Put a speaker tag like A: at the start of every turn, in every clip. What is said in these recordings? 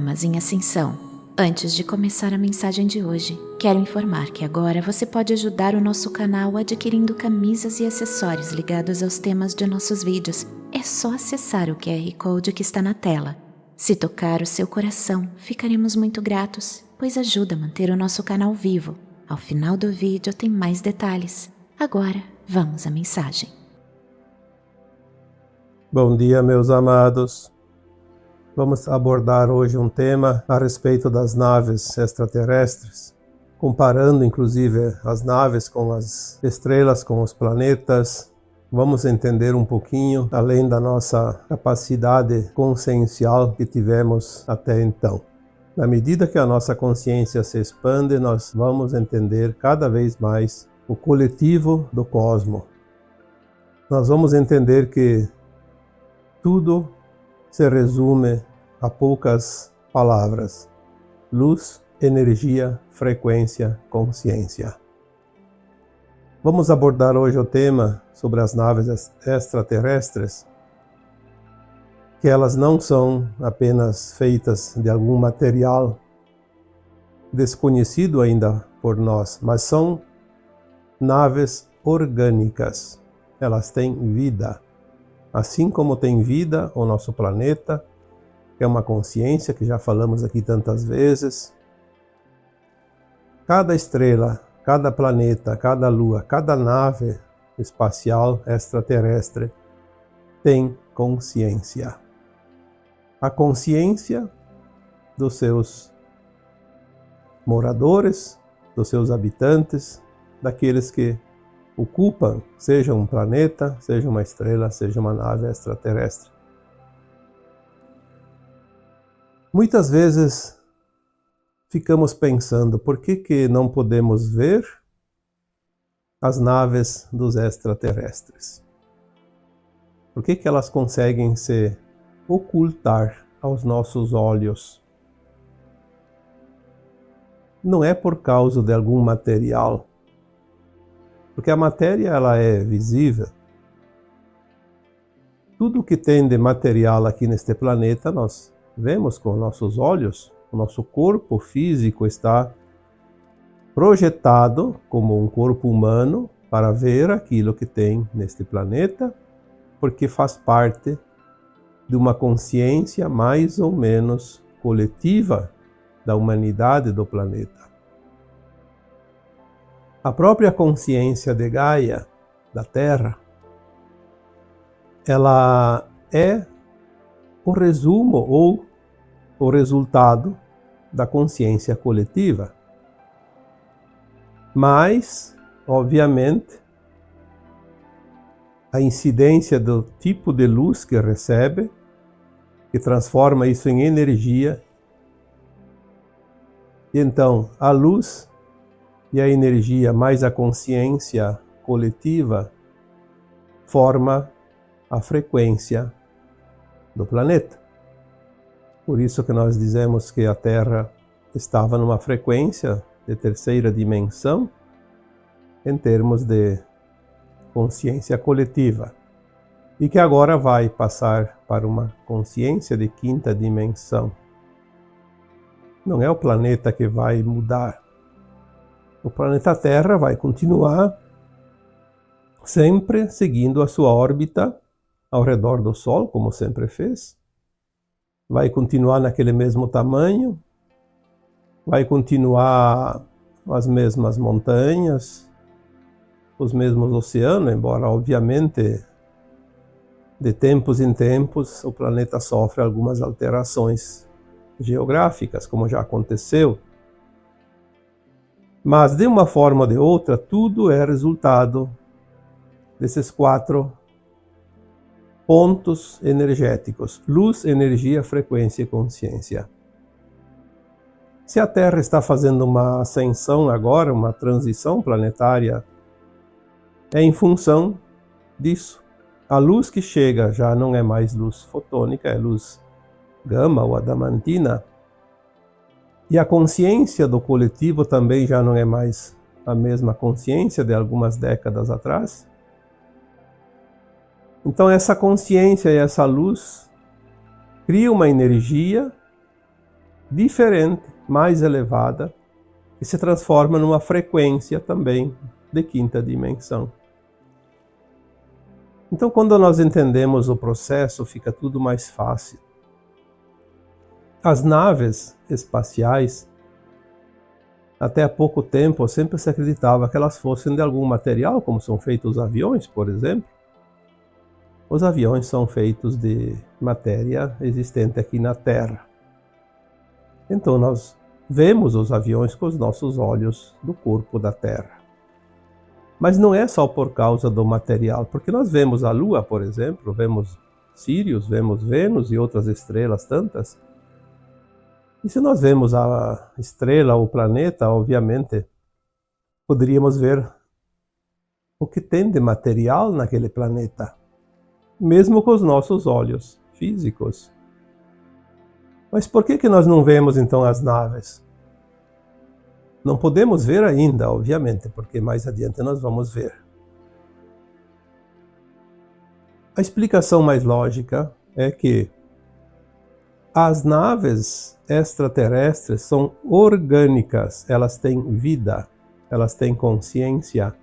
A: Almas em Ascensão. Antes de começar a mensagem de hoje, quero informar que agora você pode ajudar o nosso canal adquirindo camisas e acessórios ligados aos temas de nossos vídeos. É só acessar o QR Code que está na tela. Se tocar o seu coração, ficaremos muito gratos, pois ajuda a manter o nosso canal vivo. Ao final do vídeo tem mais detalhes. Agora, vamos à mensagem.
B: Bom dia, meus amados. Vamos abordar hoje um tema a respeito das naves extraterrestres, comparando inclusive as naves com as estrelas, com os planetas. Vamos entender um pouquinho além da nossa capacidade consciencial que tivemos até então. Na medida que a nossa consciência se expande, nós vamos entender cada vez mais o coletivo do cosmos. Nós vamos entender que tudo se resume a poucas palavras: luz, energia, frequência, consciência. Vamos abordar hoje o tema sobre as naves extraterrestres, que elas não são apenas feitas de algum material desconhecido ainda por nós, mas são naves orgânicas. Elas têm vida. Assim como tem vida o nosso planeta, que é uma consciência que já falamos aqui tantas vezes. Cada estrela, cada planeta, cada lua, cada nave espacial extraterrestre tem consciência. A consciência dos seus moradores, dos seus habitantes, daqueles que ocupam, seja um planeta, seja uma estrela, seja uma nave extraterrestre. Muitas vezes ficamos pensando, por que não podemos ver as naves dos extraterrestres? Por que elas conseguem se ocultar aos nossos olhos? Não é por causa de algum material, porque a matéria ela é visível. Tudo que tem de material aqui neste planeta nós vemos com nossos olhos. O nosso corpo físico está projetado como um corpo humano para ver aquilo que tem neste planeta, porque faz parte de uma consciência mais ou menos coletiva da humanidade do planeta. A própria consciência de Gaia, da Terra, ela é o resumo ou o resultado da consciência coletiva. Mas, obviamente, a incidência do tipo de luz que recebe, que transforma isso em energia, e então a luz e a energia mais a consciência coletiva forma a frequência do planeta. Por isso que nós dizemos que a Terra estava numa frequência de terceira dimensão em termos de consciência coletiva e que agora vai passar para uma consciência de quinta dimensão. Não é o planeta que vai mudar. O planeta Terra vai continuar sempre seguindo a sua órbita ao redor do Sol, como sempre fez. Vai continuar naquele mesmo tamanho, vai continuar as mesmas montanhas, os mesmos oceanos, embora, obviamente, de tempos em tempos, o planeta sofre algumas alterações geográficas, como já aconteceu. Mas, de uma forma ou de outra, tudo é resultado desses 4 pontos energéticos: luz, energia, frequência e consciência. Se a Terra está fazendo uma ascensão agora, uma transição planetária, é em função disso. A luz que chega já não é mais luz fotônica, é luz gama ou adamantina. E a consciência do coletivo também já não é mais a mesma consciência de algumas décadas atrás. Então essa consciência e essa luz cria uma energia diferente, mais elevada, que se transforma numa frequência também de quinta dimensão. Então, quando nós entendemos o processo, fica tudo mais fácil. As naves espaciais, até há pouco tempo, sempre se acreditava que elas fossem de algum material, como são feitos os aviões, por exemplo. Os aviões são feitos de matéria existente aqui na Terra. Então nós vemos os aviões com os nossos olhos do corpo da Terra. Mas não é só por causa do material, porque nós vemos a Lua, por exemplo, vemos Sírius, vemos Vênus e outras estrelas tantas. E se nós vemos a estrela ou o planeta, obviamente, poderíamos ver o que tem de material naquele planeta, mesmo com os nossos olhos físicos. Mas por que nós não vemos então as naves? Não podemos ver ainda, obviamente, porque mais adiante nós vamos ver. A explicação mais lógica é que as naves extraterrestres são orgânicas, elas têm vida, elas têm consciência.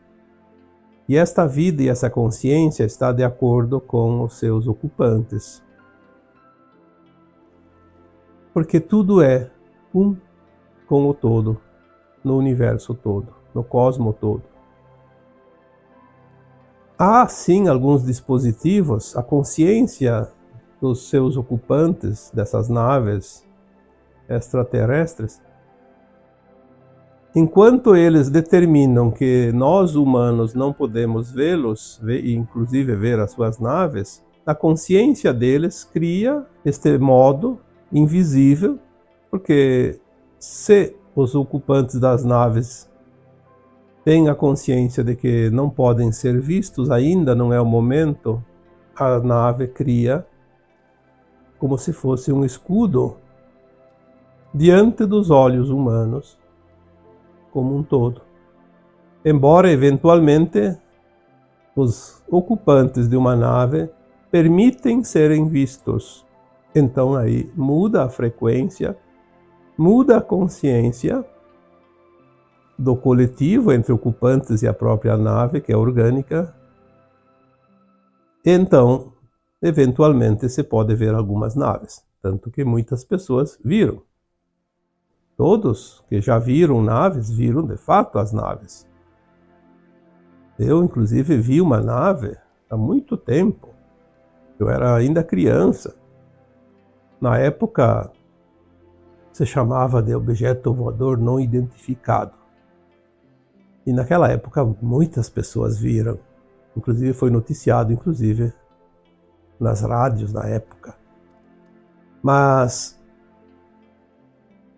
B: E esta vida e essa consciência está de acordo com os seus ocupantes. Porque tudo é um com o todo, no universo todo, no cosmo todo. Há sim alguns dispositivos, a consciência dos seus ocupantes dessas naves extraterrestres, enquanto eles determinam que nós humanos não podemos vê-los, inclusive ver as suas naves, a consciência deles cria este modo invisível, porque se os ocupantes das naves têm a consciência de que não podem ser vistos, ainda não é o momento, a nave cria como se fosse um escudo diante dos olhos humanos como um todo. Embora eventualmente os ocupantes de uma nave permitem serem vistos. Então aí muda a frequência, muda a consciência do coletivo entre ocupantes e a própria nave, que é orgânica. Então, eventualmente se pode ver algumas naves, tanto que muitas pessoas viram. Todos que já viram naves, viram de fato as naves. Eu, inclusive, vi uma nave há muito tempo. Eu era ainda criança. Na época, se chamava de objeto voador não identificado. E naquela época, muitas pessoas viram. Inclusive, foi noticiado, inclusive, nas rádios na época. Mas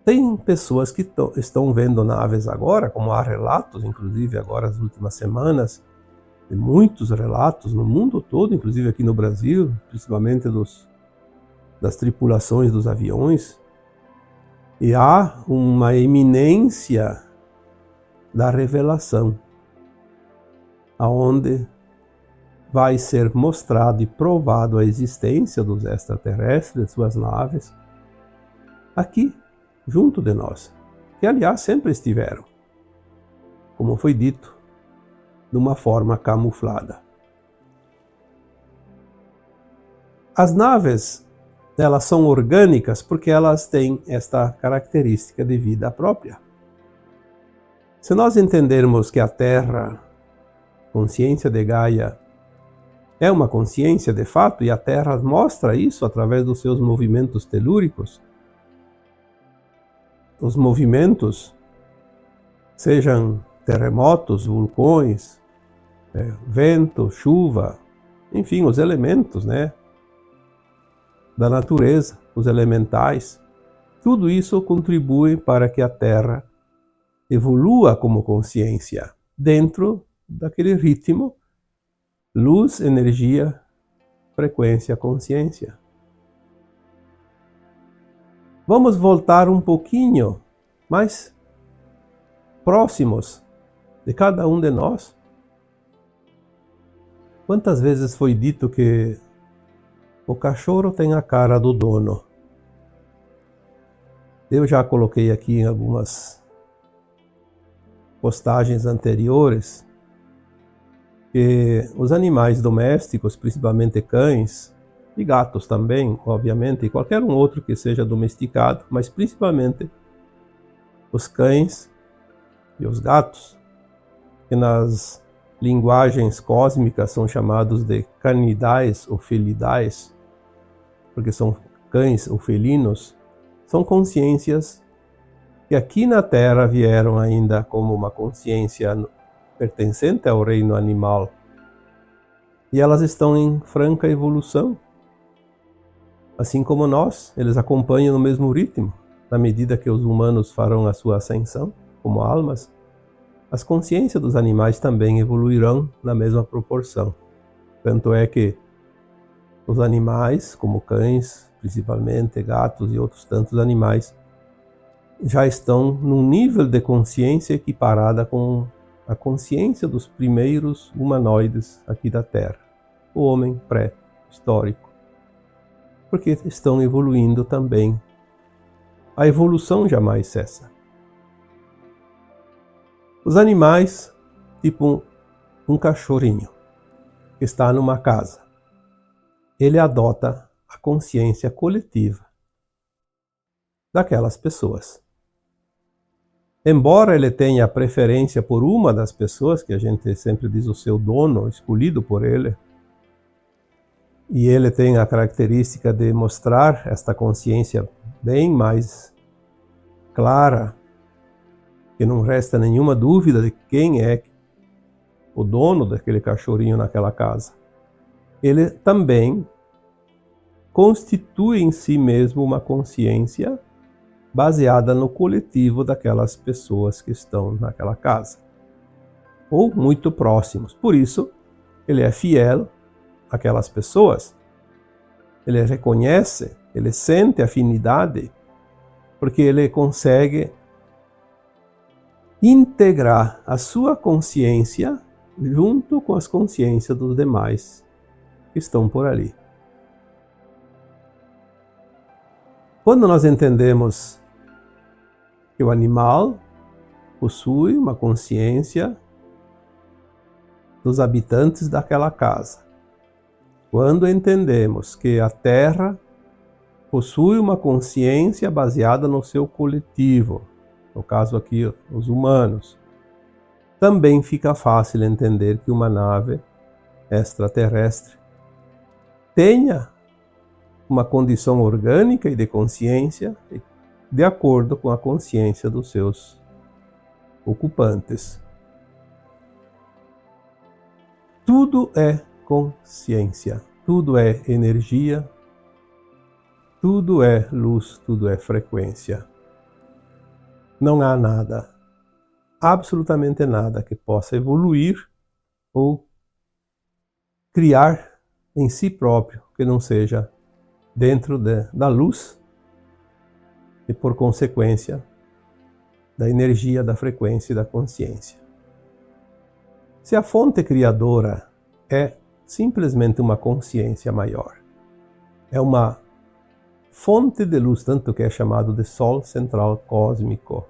B: tem pessoas que estão vendo naves agora, como há relatos, inclusive agora nas últimas semanas, de muitos relatos no mundo todo, inclusive aqui no Brasil, principalmente das tripulações dos aviões. E há uma iminência da revelação, aonde vai ser mostrado e provado a existência dos extraterrestres, suas naves, aqui, junto de nós, que aliás sempre estiveram, como foi dito, de uma forma camuflada. As naves, elas são orgânicas porque elas têm esta característica de vida própria. Se nós entendermos que a Terra, consciência de Gaia, é uma consciência de fato, e a Terra mostra isso através dos seus movimentos telúricos, os movimentos, sejam terremotos, vulcões, vento, chuva, enfim, os elementos, da natureza, os elementais, tudo isso contribui para que a Terra evolua como consciência dentro daquele ritmo: luz, energia, frequência, consciência. Vamos voltar um pouquinho mais próximos de cada um de nós. Quantas vezes foi dito que o cachorro tem a cara do dono? Eu já coloquei aqui em algumas postagens anteriores que os animais domésticos, principalmente cães e gatos também, obviamente, e qualquer um outro que seja domesticado, mas principalmente os cães e os gatos, que nas linguagens cósmicas são chamados de canidais ou felidais, porque são cães ou felinos, são consciências que aqui na Terra vieram ainda como uma consciência pertencente ao reino animal. E elas estão em franca evolução. Assim como nós, eles acompanham no mesmo ritmo. Na medida que os humanos farão a sua ascensão como almas, as consciências dos animais também evoluirão na mesma proporção. Tanto é que os animais, como cães, principalmente gatos e outros tantos animais, já estão num nível de consciência equiparada com a consciência dos primeiros humanoides aqui da Terra, o homem pré-histórico, porque estão evoluindo também. A evolução jamais cessa. Os animais, tipo um cachorrinho que está numa casa, ele adota a consciência coletiva daquelas pessoas. Embora ele tenha preferência por uma das pessoas, que a gente sempre diz o seu dono, escolhido por ele, e ele tem a característica de mostrar esta consciência bem mais clara, que não resta nenhuma dúvida de quem é o dono daquele cachorrinho naquela casa. Ele também constitui em si mesmo uma consciência baseada no coletivo daquelas pessoas que estão naquela casa, ou muito próximos. Por isso, ele é fiel àquelas pessoas, ele reconhece, ele sente afinidade, porque ele consegue integrar a sua consciência junto com as consciências dos demais que estão por ali. Quando nós entendemos que o animal possui uma consciência dos habitantes daquela casa, quando entendemos que a Terra possui uma consciência baseada no seu coletivo, no caso aqui os humanos, também fica fácil entender que uma nave extraterrestre tenha uma condição orgânica e de consciência de acordo com a consciência dos seus ocupantes. Tudo é consciência, tudo é energia, tudo é luz, tudo é frequência. Não há nada, absolutamente nada que possa evoluir ou criar em si próprio que não seja dentro da luz e, por consequência, da energia, da frequência e da consciência. Se a fonte criadora é simplesmente uma consciência maior, é uma fonte de luz, tanto que é chamado de Sol central cósmico.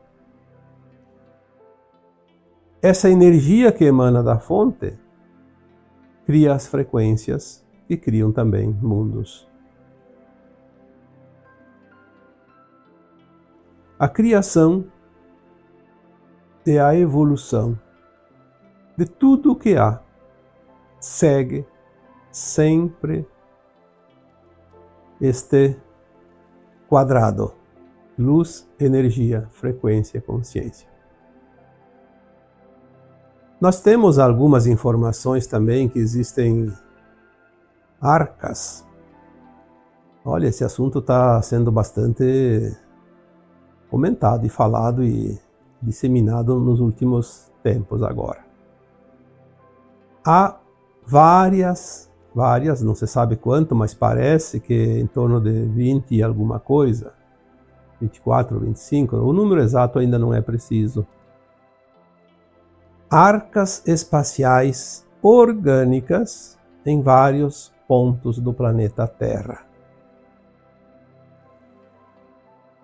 B: Essa energia que emana da fonte cria as frequências que criam também mundos. A criação e a evolução de tudo o que há segue sempre este quadrado: luz, energia, frequência, consciência. Nós temos algumas informações também que existem arcas. Olha, esse assunto está sendo bastante comentado e falado e disseminado nos últimos tempos agora. Há várias, não se sabe quanto, mas parece que em torno de 20 e alguma coisa, 24, 25, o número exato ainda não é preciso. Arcas espaciais orgânicas em vários pontos do planeta Terra.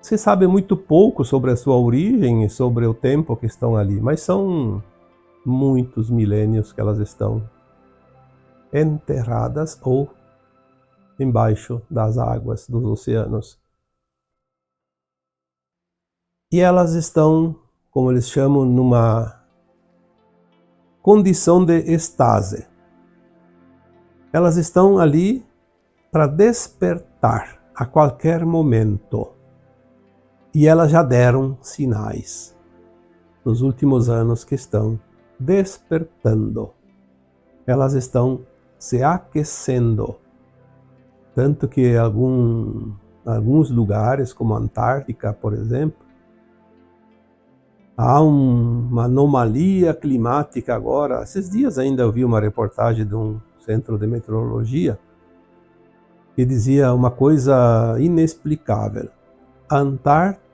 B: Se sabe muito pouco sobre a sua origem e sobre o tempo que estão ali, mas são muitos milênios que elas estão enterradas ou embaixo das águas dos oceanos. E elas estão, como eles chamam, numa condição de estase. Elas estão ali para despertar a qualquer momento. E elas já deram sinais nos últimos anos que estão despertando. Elas estão se aquecendo. Tanto que alguns lugares, como a Antártica, por exemplo, há uma anomalia climática agora. Esses dias ainda eu vi uma reportagem de um centro de meteorologia que dizia uma coisa inexplicável. A Antártica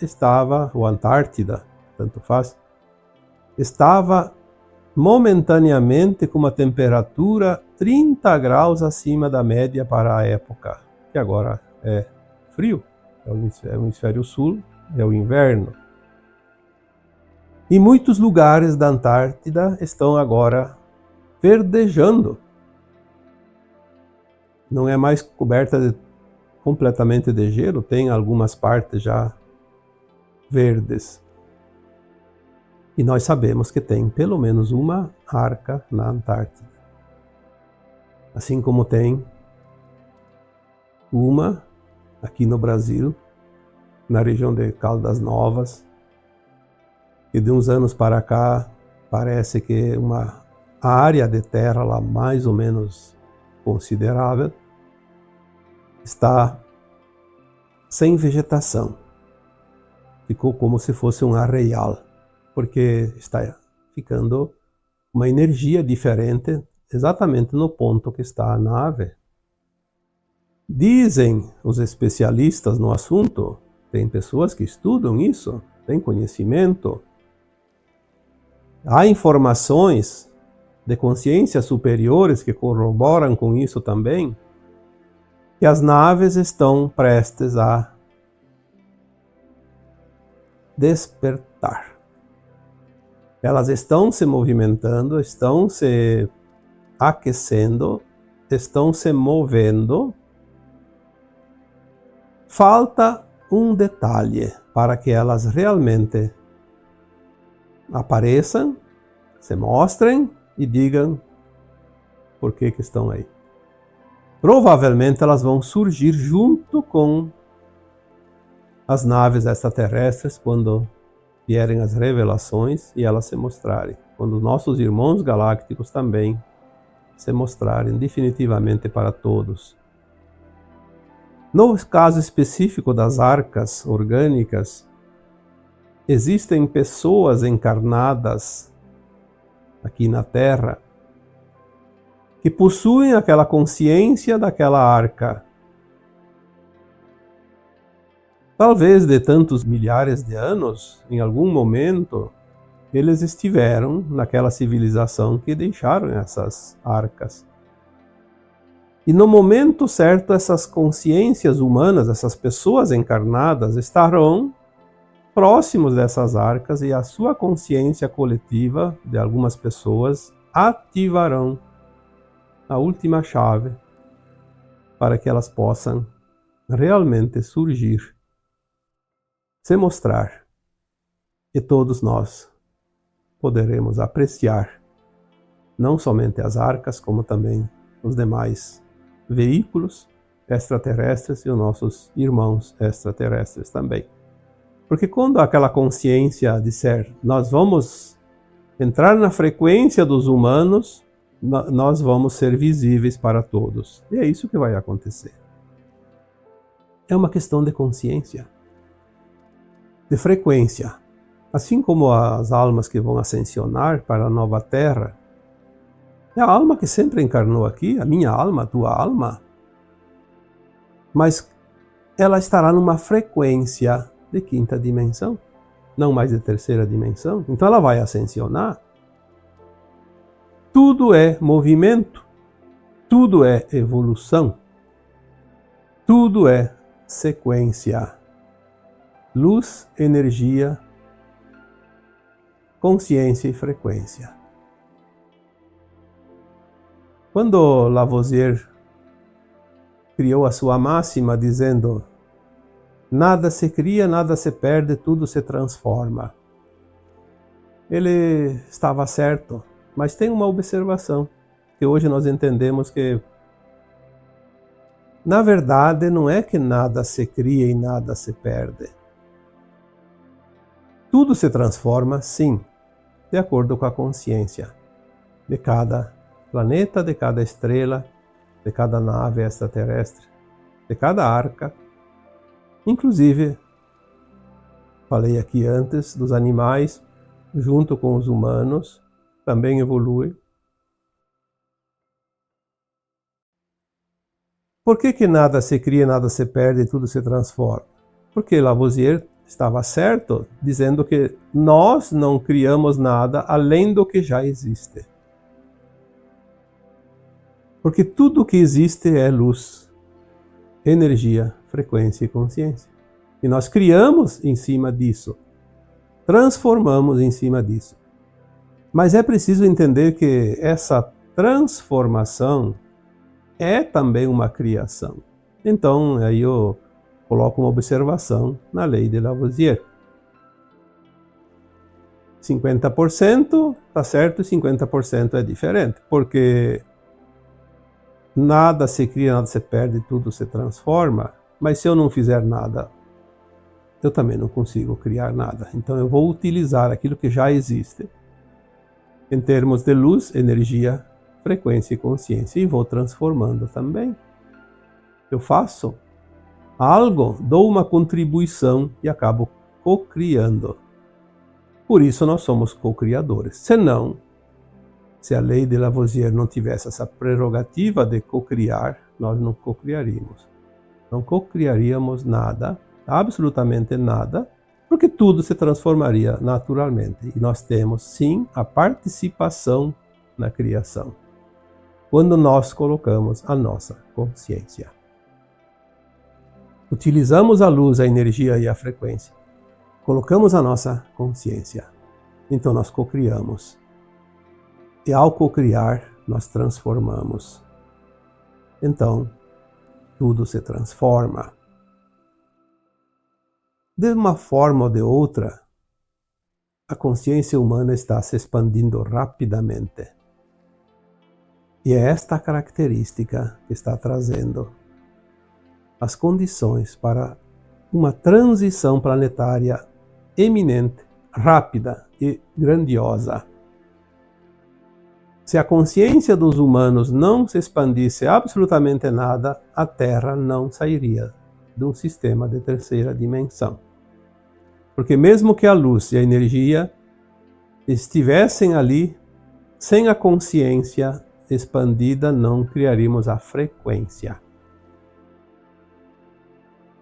B: estava, ou Antártida, tanto faz, estava momentaneamente com uma temperatura 30 graus acima da média para a época, que agora é frio, é o hemisfério sul, é o inverno. E muitos lugares da Antártida estão agora verdejando. Não é mais coberta completamente de gelo, tem algumas partes já verdes. E nós sabemos que tem pelo menos uma arca na Antártida. Assim como tem uma aqui no Brasil, na região de Caldas Novas, e de uns anos para cá parece que uma área de terra lá mais ou menos considerável está sem vegetação. Ficou como se fosse um arraial, porque está ficando uma energia diferente exatamente no ponto que está a nave. Dizem os especialistas no assunto, tem pessoas que estudam isso, têm conhecimento, há informações de consciências superiores que corroboram com isso também, que as naves estão prestes a despertar. Elas estão se movimentando, estão se aquecendo, estão se movendo. Falta um detalhe para que elas realmente apareçam, se mostrem e digam por que estão aí. Provavelmente elas vão surgir junto com as naves extraterrestres quando vierem as revelações e elas se mostrarem. Quando nossos irmãos galácticos também se mostrarem definitivamente para todos. No caso específico das arcas orgânicas, existem pessoas encarnadas aqui na Terra que possuem aquela consciência daquela arca. Talvez de tantos milhares de anos, em algum momento, eles estiveram naquela civilização que deixaram essas arcas. E no momento certo, essas consciências humanas, essas pessoas encarnadas, estarão próximos dessas arcas e a sua consciência coletiva de algumas pessoas ativarão a última chave para que elas possam realmente surgir, se mostrar, e todos nós poderemos apreciar não somente as arcas, como também os demais veículos extraterrestres e os nossos irmãos extraterrestres também. Porque quando aquela consciência disser, nós vamos entrar na frequência dos humanos, nós vamos ser visíveis para todos. E é isso que vai acontecer. É uma questão de consciência, de frequência. Assim como as almas que vão ascensionar para a nova Terra, é a alma que sempre encarnou aqui, a minha alma, a tua alma, mas ela estará numa frequência de quinta dimensão, não mais de terceira dimensão. Então ela vai ascensionar. Tudo é movimento, tudo é evolução, tudo é sequência. luz, energia, consciência e frequência. Quando Lavoisier criou a sua máxima dizendo: nada se cria, nada se perde, tudo se transforma, ele estava certo, mas tem uma observação, que hoje nós entendemos que, na verdade, não é que nada se cria e nada se perde. Tudo se transforma, sim, de acordo com a consciência de cada planeta, de cada estrela, de cada nave extraterrestre, de cada arca. Inclusive, falei aqui antes dos animais, junto com os humanos, também evoluem. Por que nada se cria, nada se perde e tudo se transforma? Porque Lavoisier estava certo, dizendo que nós não criamos nada além do que já existe. Porque tudo que existe é luz, energia, frequência e consciência. E nós criamos em cima disso, transformamos em cima disso. Mas é preciso entender que essa transformação é também uma criação. Então, aí eu coloco uma observação na lei de Lavoisier. 50% está certo e 50% é diferente, porque nada se cria, nada se perde, tudo se transforma, mas se eu não fizer nada, eu também não consigo criar nada. Então eu vou utilizar aquilo que já existe, em termos de luz, energia, frequência e consciência, e vou transformando também. Eu faço algo, dou uma contribuição e acabo co-criando. Por isso nós somos co-criadores. Senão, se a lei de Lavoisier não tivesse essa prerrogativa de co-criar, nós não co-criaríamos. Não co-criaríamos nada, absolutamente nada, porque tudo se transformaria naturalmente. E nós temos, sim, a participação na criação, quando nós colocamos a nossa consciência. Utilizamos a luz, a energia e a frequência. Colocamos a nossa consciência. Então nós co-criamos. E ao co-criar, nós transformamos. Então, tudo se transforma. De uma forma ou de outra, a consciência humana está se expandindo rapidamente. E é esta característica que está trazendo as condições para uma transição planetária eminente, rápida e grandiosa. Se a consciência dos humanos não se expandisse absolutamente nada, a Terra não sairia de um sistema de terceira dimensão. Porque mesmo que a luz e a energia estivessem ali, sem a consciência expandida, não criaríamos a frequência.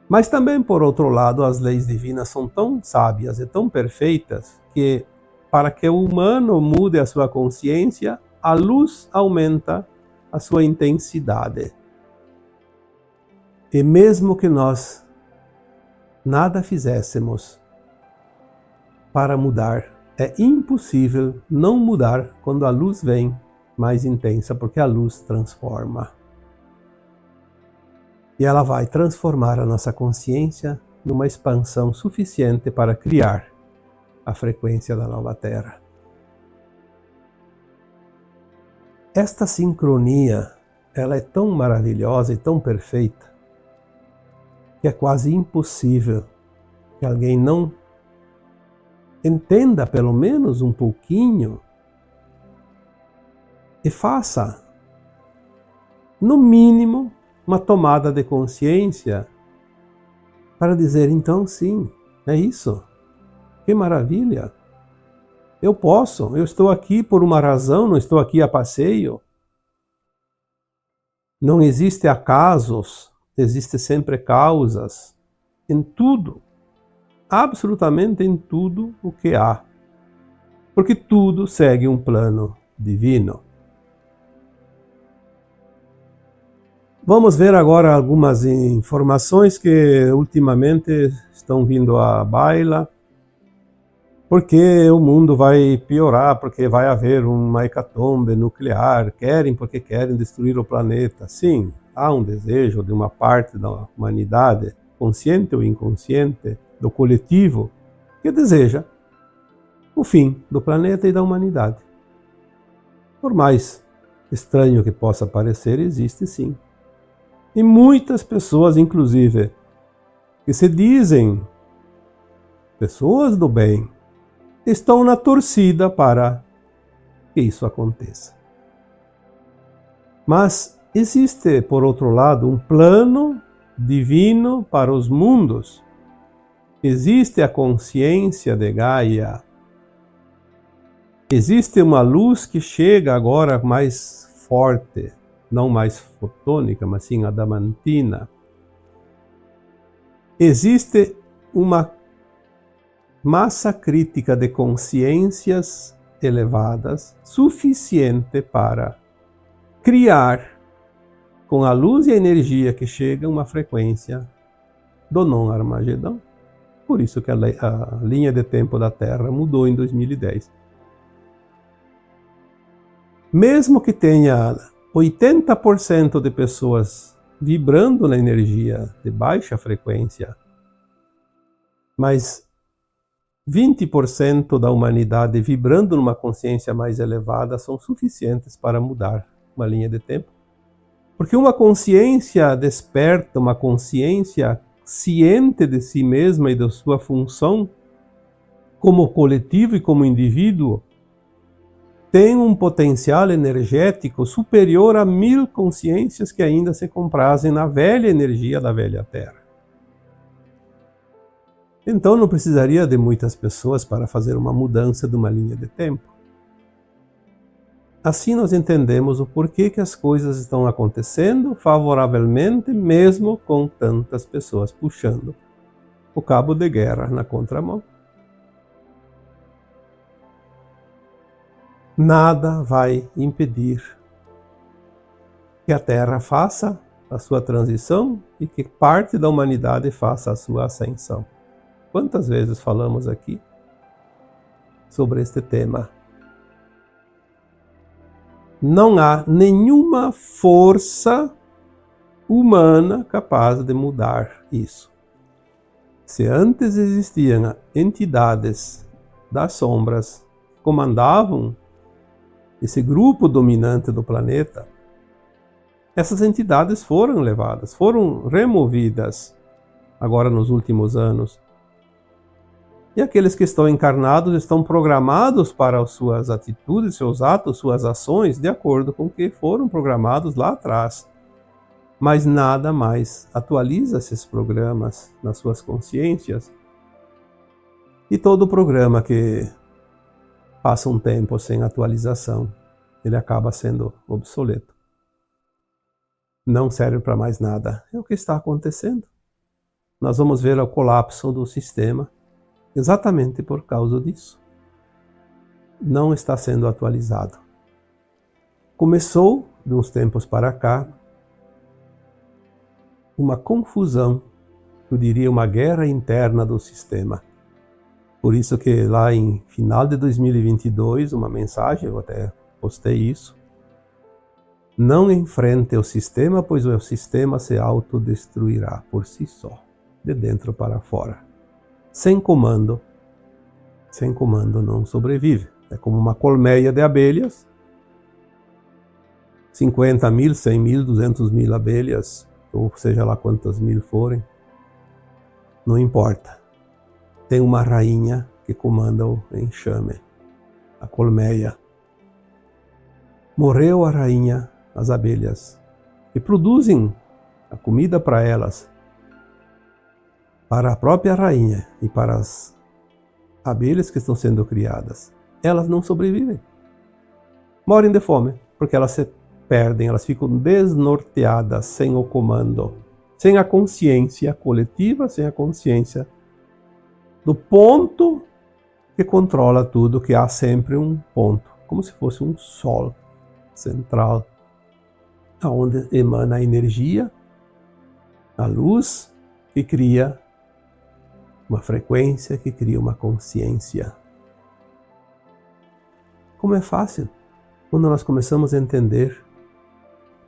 B: Mas também, por outro lado, as leis divinas são tão sábias e tão perfeitas que, para que o humano mude a sua consciência, a luz aumenta a sua intensidade. E mesmo que nós nada fizéssemos para mudar, é impossível não mudar quando a luz vem mais intensa, porque a luz transforma. E ela vai transformar a nossa consciência numa expansão suficiente para criar a frequência da nova Terra. Esta sincronia, ela é tão maravilhosa e tão perfeita, que é quase impossível que alguém não entenda pelo menos um pouquinho e faça, no mínimo, uma tomada de consciência para dizer, então sim, é isso. Que maravilha! Eu posso, eu estou aqui por uma razão, não estou aqui a passeio. Não existe acasos, existe sempre causas. Em tudo, absolutamente em tudo o que há. Porque tudo segue um plano divino. Vamos ver agora algumas informações que ultimamente estão vindo à baila, porque o mundo vai piorar, porque vai haver uma hecatombe nuclear, porque querem destruir o planeta. Sim, há um desejo de uma parte da humanidade, consciente ou inconsciente, do coletivo, que deseja o fim do planeta e da humanidade. Por mais estranho que possa parecer, existe sim. E muitas pessoas, inclusive, que se dizem pessoas do bem, estão na torcida para que isso aconteça. Mas existe, por outro lado, um plano divino para os mundos. Existe a consciência de Gaia. Existe uma luz que chega agora mais forte, não mais fotônica, mas sim adamantina. Existe uma massa crítica de consciências elevadas suficiente para criar, com a luz e a energia que chega, uma frequência do não-Armagedão. Por isso que a linha de tempo da Terra mudou em 2010. Mesmo que tenha 80% de pessoas vibrando na energia de baixa frequência, mas 20% da humanidade vibrando numa consciência mais elevada são suficientes para mudar uma linha de tempo. Porque uma consciência desperta, uma consciência ciente de si mesma e da sua função, como coletivo e como indivíduo, tem um potencial energético superior a 1000 consciências que ainda se comprazem na velha energia da velha Terra. Então não precisaria de muitas pessoas para fazer uma mudança de uma linha de tempo. Assim nós entendemos o porquê que as coisas estão acontecendo favoravelmente, mesmo com tantas pessoas puxando o cabo de guerra na contramão. Nada vai impedir que a Terra faça a sua transição e que parte da humanidade faça a sua ascensão. Quantas vezes falamos aqui sobre este tema? Não há nenhuma força humana capaz de mudar isso. Se antes existiam entidades das sombras que comandavam esse grupo dominante do planeta, essas entidades foram levadas, foram removidas agora nos últimos anos. E aqueles que estão encarnados estão programados para as suas atitudes, seus atos, suas ações, de acordo com o que foram programados lá atrás. Mas nada mais atualiza esses programas nas suas consciências. E todo programa que passa um tempo sem atualização, ele acaba sendo obsoleto. Não serve para mais nada. É o que está acontecendo. Nós vamos ver o colapso do sistema exatamente por causa disso. Não está sendo atualizado. Começou, de uns tempos para cá, uma confusão, eu diria uma guerra interna do sistema. Por isso que lá em final de 2022, uma mensagem, eu até postei isso: não enfrente o sistema, pois o sistema se autodestruirá por si só, de dentro para fora. Sem comando não sobrevive. É como uma colmeia de abelhas, 50 mil, 100 mil, 200 mil abelhas, ou seja lá quantas mil forem, não importa. Tem uma rainha que comanda o enxame, a colmeia. Morreu a rainha, as abelhas, que produzem a comida para elas, para a própria rainha e para as abelhas que estão sendo criadas. Elas não sobrevivem. Morrem de fome, porque elas se perdem, elas ficam desnorteadas, sem o comando, sem a consciência coletiva, sem a consciência do ponto que controla tudo, que há sempre um ponto, como se fosse um sol central. onde emana a energia, a luz, que cria uma frequência, que cria uma consciência. Como é fácil quando nós começamos a entender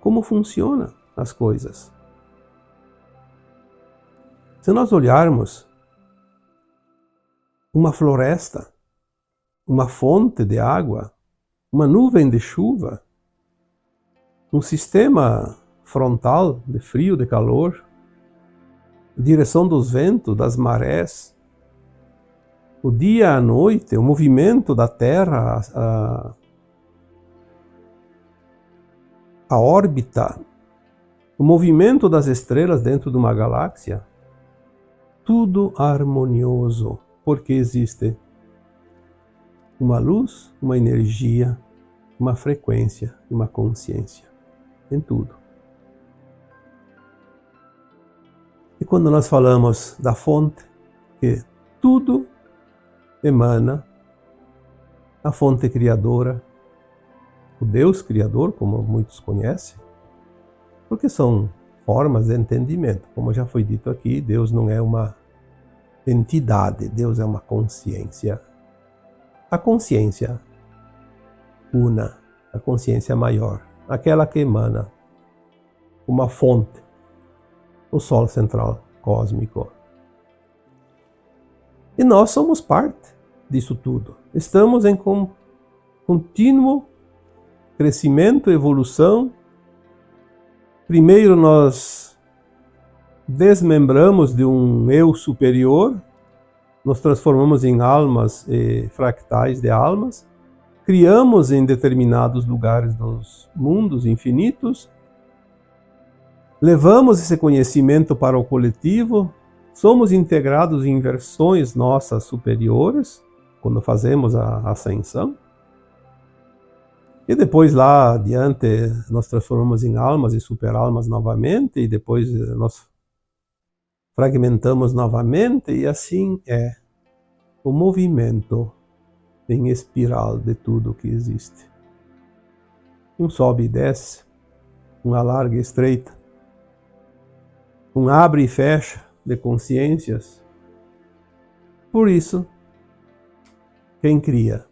B: como funcionam as coisas. Se nós olharmos uma floresta, uma fonte de água, uma nuvem de chuva, um sistema frontal de frio, de calor, direção dos ventos, das marés, o dia, a noite, o movimento da Terra, a órbita, o movimento das estrelas dentro de uma galáxia, tudo harmonioso, porque existe uma luz, uma energia, uma frequência, uma consciência em tudo. E quando nós falamos da fonte, que tudo emana a fonte criadora, o Deus Criador, como muitos conhecem, porque são formas de entendimento. Como já foi dito aqui, Deus não é uma entidade, Deus é uma consciência. A consciência una, a consciência maior, aquela que emana uma fonte, o Sol central cósmico. E nós somos parte disso tudo. Estamos em contínuo crescimento, evolução. Primeiro nós desmembramos de um eu superior, nos transformamos em almas e fractais de almas, criamos em determinados lugares dos mundos infinitos, levamos esse conhecimento para o coletivo, somos integrados em versões nossas superiores, quando fazemos a ascensão, e depois lá adiante nós transformamos em almas e superalmas novamente, e depois nós fragmentamos novamente, e assim é o movimento em espiral de tudo que existe. Um sobe e desce, um alarga e estreita, um abre e fecha de consciências. Por isso, quem cria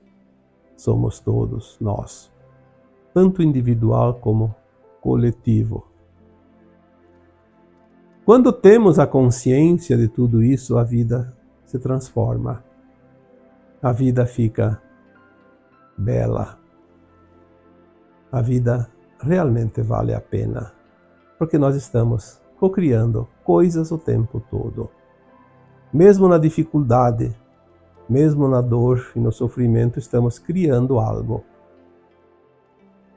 B: somos todos nós, tanto individual como coletivo. Quando temos a consciência de tudo isso, a vida se transforma. A vida fica bela. A vida realmente vale a pena, porque nós estamos co-criando coisas o tempo todo. Mesmo na dificuldade, mesmo na dor e no sofrimento, estamos criando algo.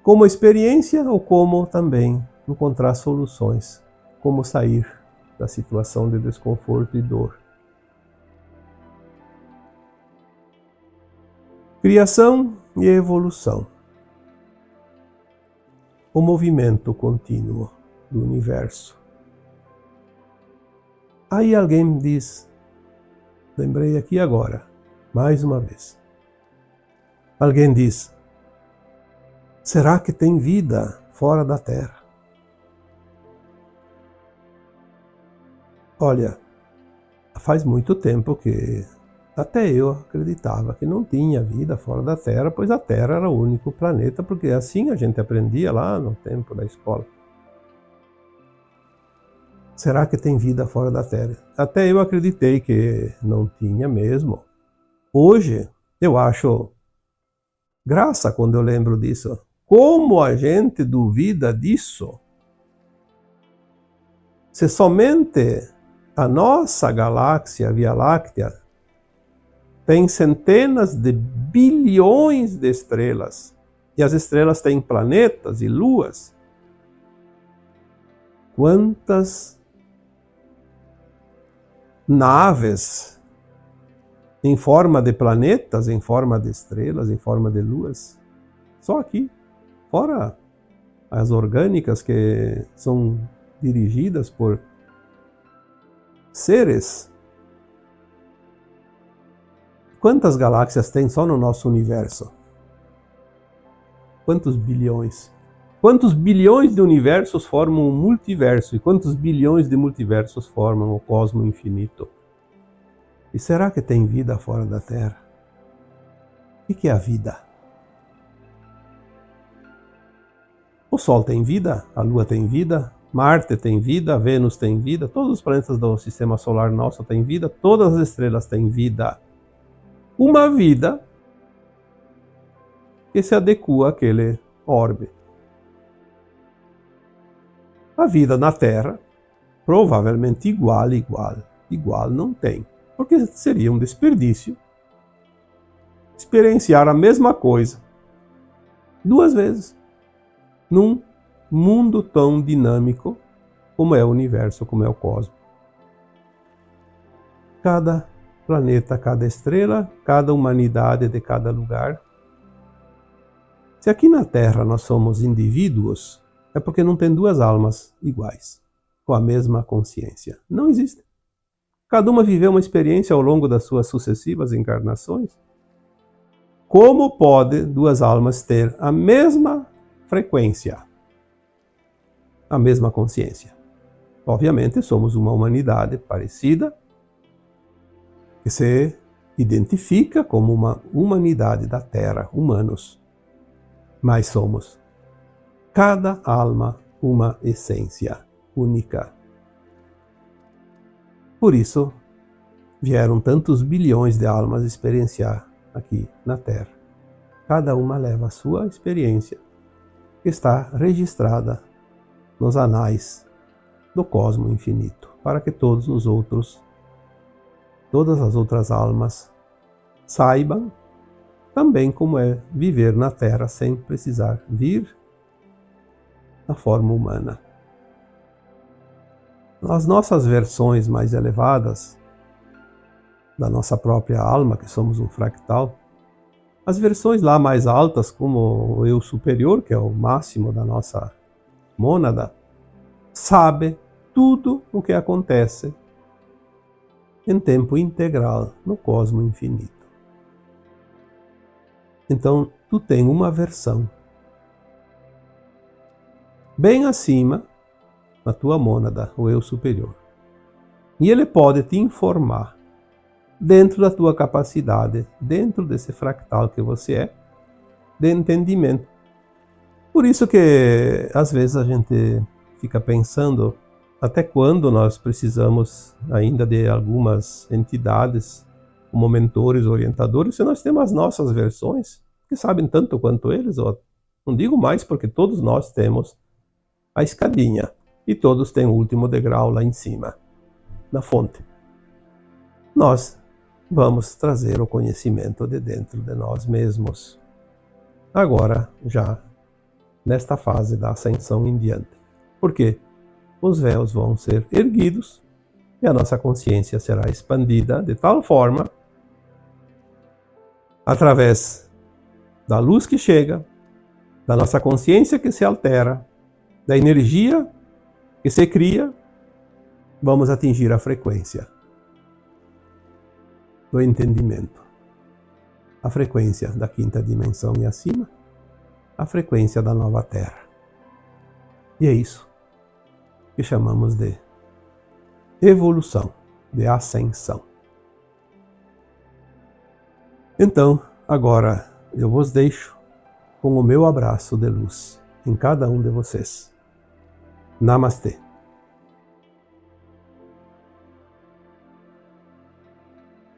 B: Como experiência ou como também encontrar soluções, como sair da situação de desconforto e dor. Criação e evolução. O movimento contínuo do universo. Aí alguém diz, lembrei aqui agora, mais uma vez. Alguém diz, será que tem vida fora da Terra? Olha, faz muito tempo que até eu acreditava que não tinha vida fora da Terra, pois a Terra era o único planeta, porque assim a gente aprendia lá no tempo da escola. Será que tem vida fora da Terra? Até eu acreditei que não tinha mesmo. Hoje eu acho graça quando eu lembro disso. Como a gente duvida disso? Se somente a nossa galáxia, a Via Láctea, tem centenas de bilhões de estrelas, e as estrelas têm planetas e luas. Quantas naves em forma de planetas, em forma de estrelas, em forma de luas? Só aqui, fora as orgânicas que são dirigidas por seres. Quantas galáxias tem só no nosso universo? Quantos bilhões? Quantos bilhões de universos formam um multiverso? E quantos bilhões de multiversos formam o cosmo infinito? E será que tem vida fora da Terra? O que é a vida? O Sol tem vida, a Lua tem vida, Marte tem vida, Vênus tem vida, todos os planetas do Sistema Solar nosso têm vida, todas as estrelas têm vida. Uma vida que se adequa àquele orbe. A vida na Terra, provavelmente igual não tem, porque seria um desperdício experienciar a mesma coisa 2 vezes num mundo tão dinâmico como é o universo, como é o cosmos. Cada planeta, cada estrela, cada humanidade de cada lugar. Se aqui na Terra nós somos indivíduos, é porque não tem 2 almas iguais, com a mesma consciência. Não existe. Cada uma viveu uma experiência ao longo das suas sucessivas encarnações. Como pode 2 almas ter a mesma frequência, a mesma consciência? Obviamente somos uma humanidade parecida, que se identifica como uma humanidade da Terra, humanos. Mas somos, cada alma, uma essência única. Por isso, vieram tantos bilhões de almas experienciar aqui na Terra. Cada uma leva a sua experiência, que está registrada nos anais do cosmo infinito, para que todas as outras almas saibam também como é viver na Terra sem precisar vir na forma humana. As nossas versões mais elevadas da nossa própria alma, que somos um fractal, as versões lá mais altas, como o eu superior, que é o máximo da nossa mônada, sabe tudo o que acontece em tempo integral no cosmo infinito. Então, tu tem uma versão bem acima na tua mônada, o eu superior. E ele pode te informar dentro da tua capacidade, dentro desse fractal que você é, de entendimento. Por isso que às vezes a gente fica pensando até quando nós precisamos ainda de algumas entidades como mentores, orientadores, se nós temos as nossas versões, que sabem tanto quanto eles, ou não digo mais porque todos nós temos a escadinha e todos têm o último degrau lá em cima, na fonte. Nós vamos trazer o conhecimento de dentro de nós mesmos. Agora, já nesta fase da ascensão em diante. Porque os véus vão ser erguidos e a nossa consciência será expandida de tal forma, através da luz que chega, da nossa consciência que se altera, da energia que se cria, vamos atingir a frequência do entendimento. A frequência da 5ª dimensão e acima, a frequência da nova Terra. E é isso que chamamos de evolução, de ascensão. Então, agora eu vos deixo com o meu abraço de luz em cada um de vocês. Namastê.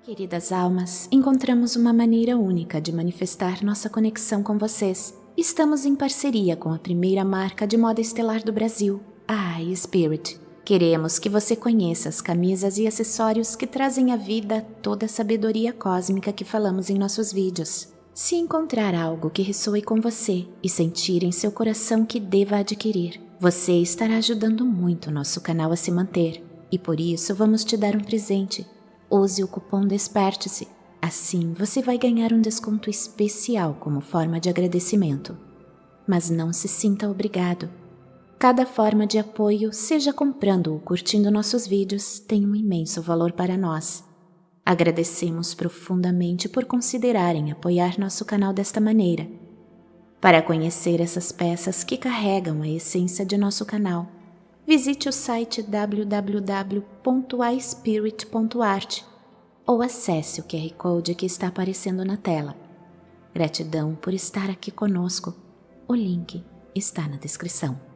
A: Queridas almas, encontramos uma maneira única de manifestar nossa conexão com vocês. Estamos em parceria com a primeira marca de moda estelar do Brasil, a iSpirit. Queremos que você conheça as camisas e acessórios que trazem à vida toda a sabedoria cósmica que falamos em nossos vídeos. Se encontrar algo que ressoe com você e sentir em seu coração que deva adquirir, você estará ajudando muito o nosso canal a se manter. E por isso vamos te dar um presente. Use o cupom DESPERTE-SE. Assim você vai ganhar um desconto especial como forma de agradecimento. Mas não se sinta obrigado. Cada forma de apoio, seja comprando ou curtindo nossos vídeos, tem um imenso valor para nós. Agradecemos profundamente por considerarem apoiar nosso canal desta maneira. Para conhecer essas peças que carregam a essência de nosso canal, visite o site www.ispirit.art ou acesse o QR Code que está aparecendo na tela. Gratidão por estar aqui conosco. O link está na descrição.